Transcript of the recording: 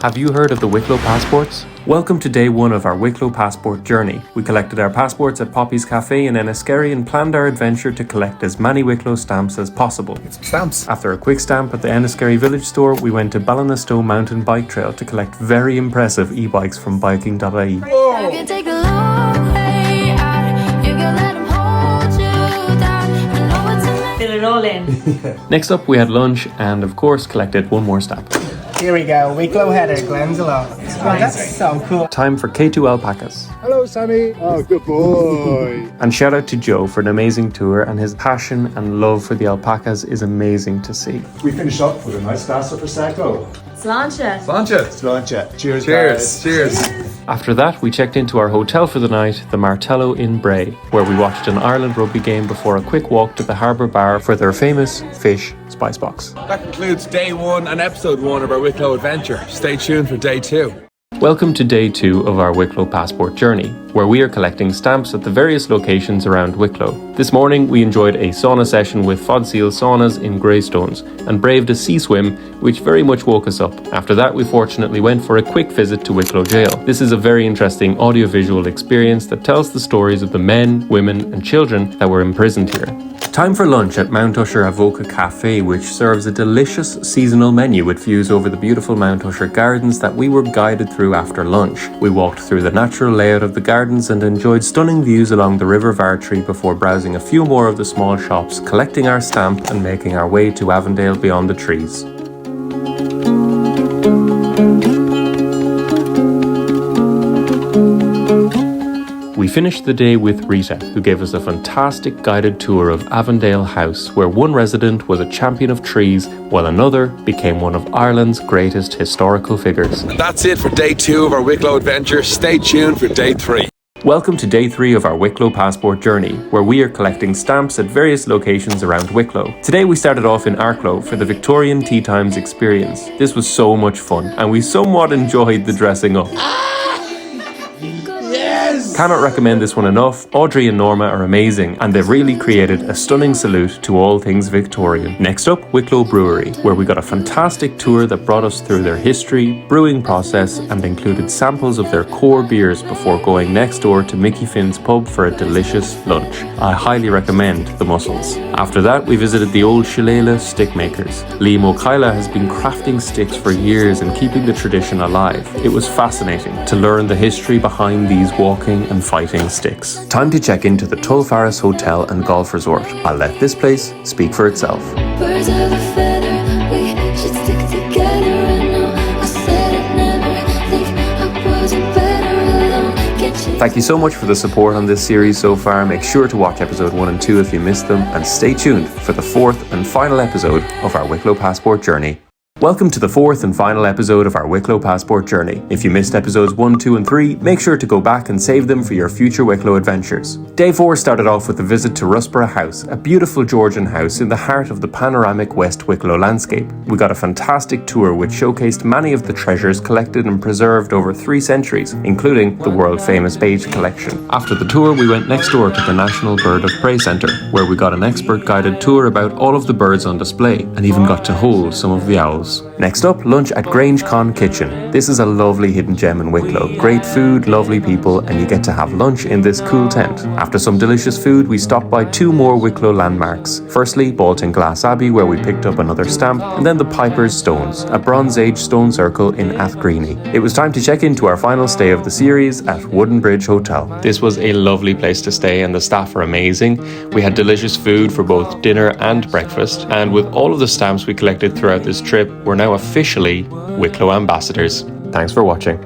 Have you heard of the Wicklow passports? Welcome to day one of our Wicklow passport journey. We collected our passports at Poppy's Cafe in Enniskerry and planned our adventure to collect as many Wicklow stamps as possible. Stamps. After a quick stamp at the Enniskerry village store, we went to Ballinastow Mountain Bike Trail to collect very impressive e-bikes from biking.ie. Fill it all in. Next up, we had lunch and, of course, collected one more stamp. Here we go, Wicklow header, Glenzilla. Oh, that's so cool. Time for K2 alpacas. Hello, Sammy. Oh, good boy. And shout out to Joe for an amazing tour, and his passion and love for the alpacas is amazing to see. We finished up with a nice glass of Prosecco. Sláinte. Cheers, Cheers. guys. Cheers. After that, we checked into our hotel for the night, the Martello in Bray, where we watched an Ireland rugby game before a quick walk to the Harbour Bar for their famous fish spice box. That concludes day one and episode one of our Wicklow adventure. Stay tuned for day two. Welcome to day 2 of our Wicklow passport journey, where we are collecting stamps at the various locations around Wicklow. This morning we enjoyed a sauna session with Fodseal Saunas in Greystones and braved a sea swim which very much woke us up. After that we fortunately went for a quick visit to Wicklow Jail. This is a very interesting audiovisual experience that tells the stories of the men, women and children that were imprisoned here. Time for lunch at Mount Usher Avoca Cafe, which serves a delicious seasonal menu with views over the beautiful Mount Usher gardens that we were guided through after lunch. We walked through the natural layout of the gardens and enjoyed stunning views along the River Vartree before browsing a few more of the small shops, collecting our stamp and making our way to Avondale beyond the trees. We finished the day with Rita, who gave us a fantastic guided tour of Avondale House, where one resident was a champion of trees, while another became one of Ireland's greatest historical figures. And that's it for day two of our Wicklow adventure. Stay tuned for day three. Welcome to day 3 of our Wicklow passport journey, where we are collecting stamps at various locations around Wicklow. Today we started off in Arklow for the Victorian Tea Times experience. This was so much fun, and we somewhat enjoyed the dressing up. Cannot recommend this one enough. Audrey and Norma are amazing, and they've really created a stunning salute to all things Victorian. Next up, Wicklow Brewery, where we got a fantastic tour that brought us through their history, brewing process, and included samples of their core beers before going next door to Mickey Finn's pub for a delicious lunch. I highly recommend the mussels. After that, we visited the old Shillelagh stick makers. Liam O'Kyla has been crafting sticks for years and keeping the tradition alive. It was fascinating to learn the history behind these walking and fighting sticks. Time to check into the Tulfaris Hotel and Golf Resort. I'll let this place speak for itself. Birds of a feather, we should stick together. I know I said I'd never leave. I wasn't better alone. Get you. Thank you so much for the support on this series so far. Make sure to watch episode 1 and 2 if you missed them, and stay tuned for the 4th and final episode of our Wicklow passport journey. Welcome to the 4th and final episode of our Wicklow passport journey. If you missed episodes 1, 2 and 3, make sure to go back and save them for your future Wicklow adventures. Day 4 started off with a visit to Rusborough House, a beautiful Georgian house in the heart of the panoramic West Wicklow landscape. We got a fantastic tour which showcased many of the treasures collected and preserved over 3 centuries, including the world-famous Page collection. After the tour, we went next door to the National Bird of Prey Centre, where we got an expert guided tour about all of the birds on display, and even got to hold some of the owls. Next up, lunch at Grange Con Kitchen. This is a lovely hidden gem in Wicklow. Great food, lovely people, and you get to have lunch in this cool tent. After some delicious food, we stopped by 2 more Wicklow landmarks. Firstly, Bolton Glass Abbey, where we picked up another stamp, and then the Piper's Stones, a Bronze Age stone circle in Athgreeny. It was time to check into our final stay of the series at Wooden Bridge Hotel. This was a lovely place to stay, and the staff are amazing. We had delicious food for both dinner and breakfast, and with all of the stamps we collected throughout this trip, we're now officially Wicklow ambassadors. Thanks for watching.